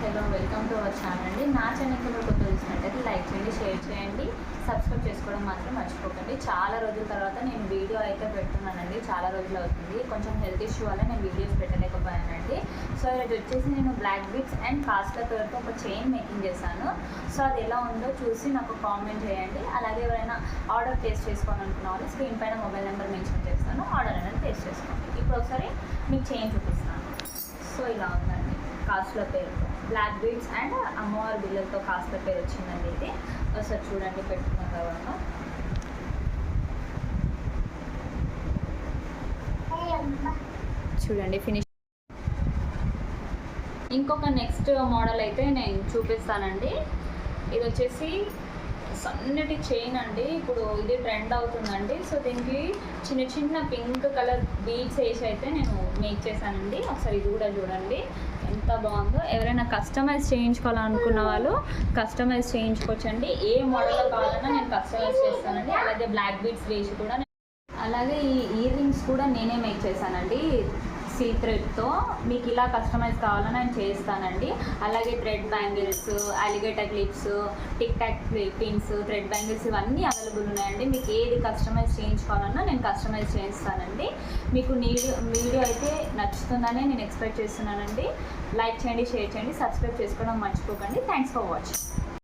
Hello welcome to our channel అండి. నా ఛానల్కి మీరు కొత్త చూసినట్టయితే లైక్ చేయండి, షేర్ చేయండి, సబ్స్క్రైబ్ చేసుకోవడం మాత్రం మర్చిపోకండి. చాలా రోజుల తర్వాత నేను వీడియో అయితే పెడుతున్నానండి. చాలా రోజులు అవుతుంది, కొంచెం హెల్త్ ఇష్యూ వల్ల నేను వీడియోస్ పెట్టలేకపోయానండి. సో ఈరోజు వచ్చేసి నేను బ్లాక్ బీడ్స్ అండ్ కాస్ట్ల పేరుతో ఒక చైన్ మేకింగ్ చేశాను. సో అది ఎలా ఉందో చూసి నాకు కామెంట్ చేయండి. అలాగే ఎవరైనా ఆర్డర్ ప్లేస్ చేసుకోవాలనుకున్న వాళ్ళు స్క్రీన్ పైన మొబైల్ నెంబర్ మెన్షన్ చేస్తాను, ఆర్డర్ అనేది ప్లేస్ చేసుకోండి. ఇప్పుడు ఒకసారి మీకు చైన్ చూపిస్తాను. సో ఇలా ఉందండి, కాస్ట్ల పేరుతో బ్లాక్ బీడ్స్ అండ్ అమ్మవారి బిళ్ళలతో కాస్ట్ల పేరు వచ్చిందండి. ఇది ఒకసారి చూడండి పెట్టుకున్న తర్వాత. చూడండి ఫినిష్. ఇంకొక నెక్స్ట్ మోడల్ అయితే నేను చూపిస్తానండి. ఇది వచ్చేసి సన్నటి చైన్ అండి. ఇప్పుడు ఇది ట్రెండ్ అవుతుందండి. సో దీనికి చిన్న చిన్న పింక్ కలర్ బీడ్స్ వేసి అయితే నేను మేక్ చేశానండి. ఒకసారి ఇది కూడా చూడండి ఎంత బాగుందో. ఎవరైనా కస్టమైజ్ చేయించుకోవాలనుకున్న వాళ్ళు కస్టమైజ్ చేయించుకోవచ్చండి. ఏ మోడల్లో కావాలన్నా నేను కస్టమైజ్ చేస్తానండి. అలాగే బ్లాక్ బీడ్స్ వేసి కూడా, అలాగే ఈ ఇయర్ రింగ్స్ కూడా నేనే మేక్ చేశానండి సిల్క్ థ్రెడ్తో. మీకు ఇలా కస్టమైజ్ కావాలని నేను చేస్తానండి. అలాగే thread bangles, alligator clips, tick talk pins, thread bangles ఇవన్నీ అవైలబుల్ ఉన్నాయండి. మీకు ఏది కస్టమైజ్ చేయించుకోవాలన్నా నేను కస్టమైజ్ చేస్తానండి. మీకు వీడియో అయితే నచ్చుతుందని నేను ఎక్స్పెక్ట్ చేస్తున్నానండి. లైక్ చేయండి, షేర్ చేయండి, సబ్స్క్రైబ్ చేసుకోవడం మర్చిపోకండి. Thanks for watching.